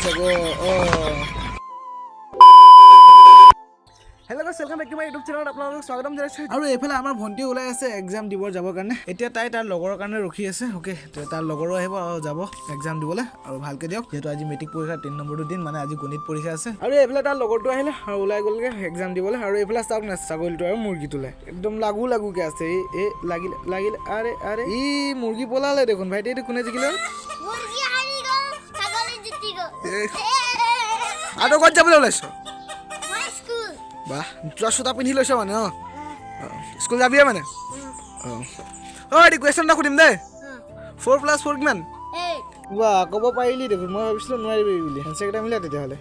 চাগে hello' guys welcome back to my YouTube চেনেলত আপোনালোকক স্বাগতম জনাইছোঁ আৰু এইফালে আমাৰ ভণ্টি ওলাই আছে এক্সাম দিব যাবৰ কাৰণে এতিয়া তাই তাৰ লগৰৰ কাৰণে ৰখি আছে ওকে তাৰ লগৰো আহিব আৰু যাব এক্সাম দিবলৈ আৰু ভালকৈ দিয়ক যিহেতু আজি মেট্ৰিক পৰীক্ষা 3 নম্বৰটো দিন মানে আজি গণিত পৰীক্ষা আছে আৰু এইফালে তাৰ লগৰটো আহিলে আৰু ওলাই গ'লগৈ এক্সাম দিবলৈ আৰু এইফালে চাওক না ছাগলীটো আৰু মুৰ্গীটোলে একদম লাগুকৈ আছে এই লাগিলে আৰে আৰে ই মুৰ্গী পলালে দেখোন ভাইটি এইটো কোনে জিকিলে মুৰ্গী হাৰি গ'ল ছাগলী জিতি গ'ল আৰু ক'ত যাবলৈ ওলাইছ বাহ তোৰ চুটা পিন্ধি লৈছ মানে স্কুল যাবিয়ে মানে কুৱেশ্যন এটা সুধিম দেই 4 + 4 কিমান বাহ ক'ব পাৰিলি দেখোন মই ভাবিছিলোঁ নোৱাৰিবি বুলি এনচাৰ কেইটা মিলা তেতিয়াহ'লে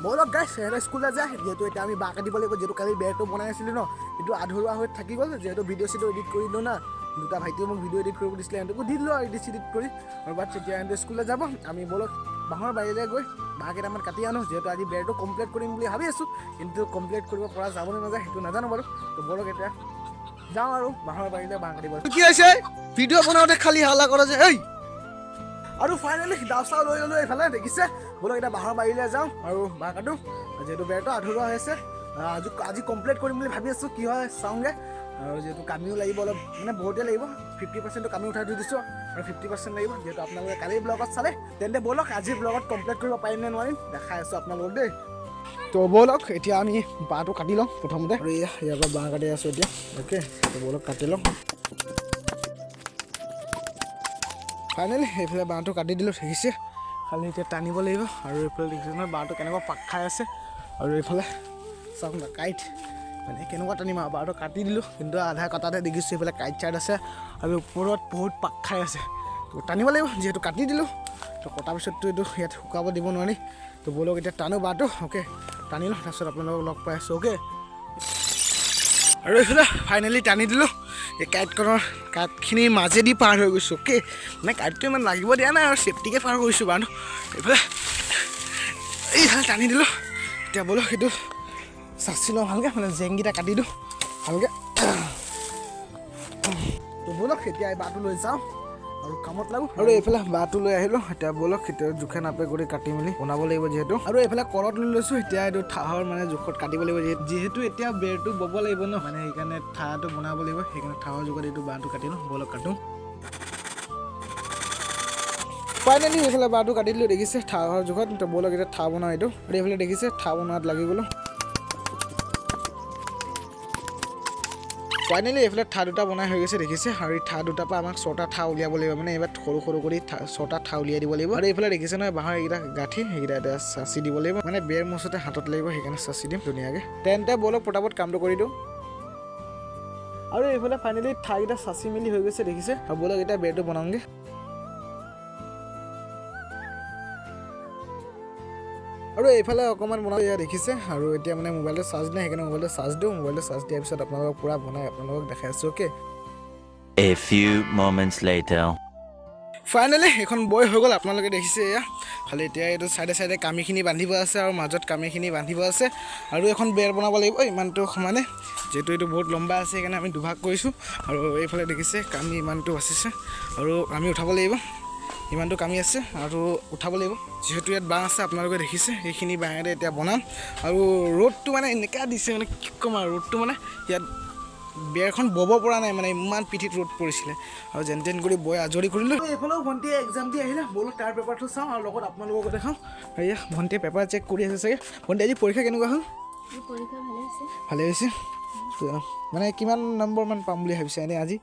বলক গাইছ স্কুললৈ যায় যিহেতু এতিয়া আমি বাঁহ কাটিব লাগিব যিহেতু কালি বেৰটো বনাই আছিলোঁ ন সেইটো আধৰুৱা হৈ থাকি গ'ল যিহেতু ভিডিঅ' চিডিঅ' এডিট কৰি দিলোঁ না দুটা ভাইটিয়ে মোক ভিডিঅ' এডিট কৰিব দিছিলে সিহঁতকো দি দিলোঁ আৰু এডিট কৰি আৰু বাট তেতিয়া সিহঁতে স্কুললৈ যাব আমি বলক বাঁহৰ বাৰীলৈ গৈ বাঁহ কেইটামান কাটি আনো যিহেতু আজি বেৰটো কমপ্লিট কৰিম বুলি ভাবি আছোঁ কিন্তু কমপ্লিট কৰিব পৰা যাবলৈ নাযায় সেইটো নাজানো বাৰু তো বলক এতিয়া যাওঁ আৰু বাঁহৰ বাৰীলৈ বাঁহ কাটিব কি হৈছে ভিডিঅ' বনাওঁতে খালি হাল্লা কৰা যে এই আৰু ফাইনেলি দাও চাও লৈ ল'লোঁ এইফালে দেখিছে বলক এতিয়া বাঁহৰ বাৰীলৈ যাওঁ আৰু বাঁহ কাটোঁ যিহেতু বেৰটো আধৰুৱা হৈ আছে আজি কমপ্লিট কৰিম বুলি ভাবি আছোঁ কি হয় চাওঁগৈ আৰু যিহেতু কামিও লাগিব অলপ মানে বহুতেই লাগিব 50% কামি উঠাই দি দিছোঁ আৰু 50% লাগিব যিহেতু আপোনালোকে কালি ব্লগত চালে তেন্তে বলক আজিৰ ব্লগত কমপ্লিট কৰিব পাৰিম নে নোৱাৰিম দেখাই আছোঁ আপোনালোকক দেই তো বলক এতিয়া আমি বাঁহটো কাটি লওঁ প্ৰথমতে আৰু ইয়াৰ পৰা বাঁহ কাটি আছোঁ এতিয়া অ'কে তো বলক কাটি লওঁ ফাইনেলি এইফালে বাঁহটো কাটি দিলোঁ দেখিছে খালি এতিয়া টানিব লাগিব আৰু এইফালে দেখিছে নহয় বাঁহটো কেনেকুৱা পাক খাই আছে আৰু এইফালে চাওক না কাইট মানে কেনেকুৱা টানিম আৰু বাঁহটো কাটি দিলোঁ কিন্তু আধা কটাতে দেখিছোঁ এইফালে কাইট চাইড আছে আৰু ওপৰত বহুত পাক খাই আছে তো টানিব লাগিব যিহেতু কাটি দিলোঁ তো কটাৰ পিছততো এইটো ইয়াত শুকাব দিব নোৱাৰি তো বলক এতিয়া টানো বাঁহটো অ'কে টানি লওঁ তাৰপিছত আপোনালোকক লগ পাই আছোঁ অ'কে আৰু এইফালে ফাইনেলি টানি দিলোঁ এই কাঠখিনিৰ মাজেদি পাৰ হৈ গৈছোঁ অ'কে মানে কাঠটো ইমান লাগিব দিয়া নাই আৰু চেফটিকৈ পাৰ কৰিছোঁ বাঁহটো এইফালে এইফালে টানি দিলোঁ এতিয়া বলক সেইটো চাচি লওঁ ভালকৈ মানে জেংকেইটা কাটি দিওঁ ভালকৈ তো বলক এতিয়া এই বাঁহটো লৈ যাওঁ আৰু কামত লাগো আৰু এইফালে বাঁহটো লৈ আহিলোঁ এতিয়া বলক সেইটো জোখে নাপে কৰি কাটি মেলি বনাব লাগিব যিহেতু আৰু এইফালে কলত লৈ লৈছোঁ এতিয়া এইটো ঠাহৰ মানে জোখত কাটিব লাগিব যিহেতু এতিয়া বেৰটো বব লাগিব ন মানে সেইকাৰণে ঠাহটো বনাব লাগিব সেইকাৰণে ঠাহৰ জোখত এইটো বাঁহটো কাটি লওঁ বলক কাটোঁ ফাইনেলি এইফালে বাঁহটো কাটি দিলোঁ দেখিছে ঠাহৰ জোখত তো বলক এতিয়া ঠাহ বনাওঁ এইটো আৰু এইফালে দেখিছে ঠাহ বনোৱাত লাগি গ'লোঁ ফাইনেলি এইফালে ঠাহ দুটা বনাই হৈ গৈছে দেখিছে আৰু এই ঠাহ দুটাৰ পৰা আমাক 6টা ঠাহ উলিয়াব লাগিব মানে এইবাৰ সৰু সৰু কৰি 6টা ঠাহ উলিয়াই দিব লাগিব আৰু এইফালে দেখিছে নহয় বাঁহৰ এইকেইটা গাঁঠি সেইকেইটা এতিয়া চাচি দিব লাগিব মানে বেৰ মুচতে হাতত লাগিব সেইকাৰণে চাচি দিম ধুনীয়াকৈ তেন্তে বলক পটাপট কামটো কৰি দিওঁ আৰু এইফালে ফাইনেলি ঠাহকেইটা চাচি মেলি হৈ গৈছে দেখিছে আৰু বলক এতিয়া বেৰটো বনাওঁগৈ আৰু এইফালে অকণমান বনাই দেখিছে আৰু এতিয়া মানে মোবাইলটো চাৰ্জ নাই সেইকাৰণে মোবাইলটো চাৰ্জ দিওঁ মোবাইলটো চাৰ্জ দিয়াৰ পিছত আপোনালোকক পূৰা বনাই আপোনালোকক দেখাই আছোঁ okay A few moments later finally এখন বৈ হৈ গ'ল আপোনালোকে দেখিছে এয়া খালি এতিয়া এইটো চাইডে চাইডে কামিখিনি বান্ধিব আছে আৰু মাজত কামিখিনি বান্ধিব আছে আৰু এখন বেৰ বনাব লাগিব ইমানটো সমানে যিহেতু এইটো বহুত লম্বা আছে সেইকাৰণে আমি দুভাগ কৰিছোঁ আৰু এইফালে দেখিছে কামি ইমানটো বাচিছে আৰু আমি উঠাব লাগিব ইমানটো কামি আছে আৰু উঠাব লাগিব যিহেতু ইয়াত বাঁহ আছে আপোনালোকে দেখিছে সেইখিনি বাঁহেৰে এতিয়া বনাম আৰু ৰ'দটো মানে এনেকুৱা দিছে মানে কি ক'ম আৰু ৰ'দটো মানে ইয়াত বেৰখন বব পৰা নাই মানে ইমান পিঠিত ৰ'দ পৰিছিলে আৰু যেন তেন কৰি বৈ আজৰি কৰিলোঁ এইফালেও ভণ্টিয়ে এক্সাম দি আহিলে বলক তাৰ পেপাৰটো চাওঁ আৰু লগত আপোনালোকক দেখাওঁ এয়া ভণ্টিয়ে পেপাৰ চেক কৰি আছে চাগে ভণ্টি আজি পৰীক্ষা কেনেকুৱা হ'ল পৰীক্ষা ভালে হৈছে মানে কিমান নম্বৰমান পাম বুলি ভাবিছে এনেই আজি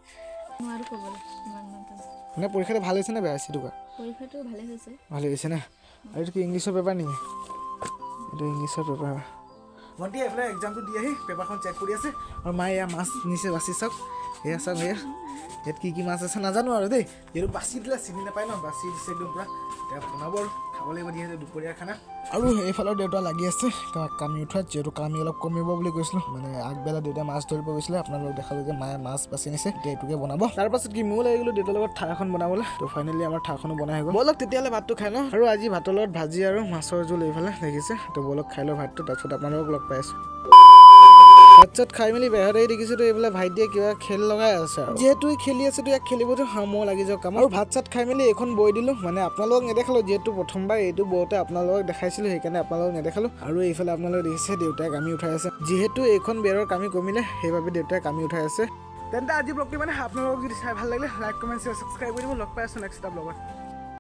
নোৱাৰো ক'বলৈ ইমান মানে পৰীক্ষাটো ভাল হৈছে নে বেয়া হৈছে এইটো পৰীক্ষাটো ভালে হৈছে নে আৰু এইটো কি ইংলিছৰ পেপাৰ নেকি এইটো ইংলিছৰ পেপাৰ ভণ্টিয়ে এইফালে এক্সামটো দি আহি পেপাৰখন চেক কৰি আছে আৰু মায়ে এয়া মাছ নিছে বাছি চাওক এয়া চাওক এয়া ইয়াত কি কি মাছ আছে নাজানো আৰু দেই যিহেতু বাছি দিলে চিনি নাপায় ন বাছি দিছে একদম পূৰা এতিয়া বনাব আৰু খাব লাগিব যিহেতু দুপৰীয়া খানা আৰু এইফালৰ দেউতা লাগি আছে কামি উঠোৱাত যিহেতু কামি অলপ কমিব বুলি কৈছিলোঁ মানে আগবেলা দেউতা মাছ ধৰিব গৈছিলে আপোনালোক দেখালোঁ যে মায়ে মাছ বাছি নিছে এতিয়া এইটোকে বনাব তাৰপাছত কি ময়ো লাগি গ'লোঁ দেউতাৰ লগত ঠাই এখন বনাবলৈ তো ফাইনেলি আমাৰ ঠাইখনো বনাই হৈ গ'ল বলক তেতিয়াহ'লে ভাতটো খাই লওঁ আৰু আজি ভাতৰ লগত ভাজি আৰু মাছৰ জোল এইফালে দেখিছে তো বলক খাই লওঁ ভাতটো তাৰপিছত আপোনালোকক লগ পাই আছোঁ ভাত চাত খাই মেলি বেহতে দেখিছোঁ তো এইফালে ভাইটিয়ে কিবা খেল লগাই আছে আৰু যিহেতু খেলি আছে তো ইয়াক খেলিবতো হামো লাগি যাওক কাম আৰু ভাত চাত খাই মেলি এইখন বৈ দিলোঁ মানে আপোনালোকক নেদেখালোঁ যিহেতু প্ৰথমবাৰ এইটো বওঁতে আপোনালোকক দেখাইছিলোঁ সেইকাৰণে আপোনালোকক নেদেখালোঁ আৰু এইফালে আপোনালোকে দেখিছে দেউতাই কামি উঠাই আছে যিহেতু এইখন বেৰৰ কামি কমিলে সেইবাবে দেউতাই কামি উঠাই আছে তেন্তে আজি ব্লগটো মানে আপোনালোকক যদি চাই ভাল লাগিলে লাইক কমেণ্ট শ্বেয়াৰ ছাবস্ক্ৰাইব কৰি দিব লগ পাই আছোঁ নেক্সট এটা ব্লগত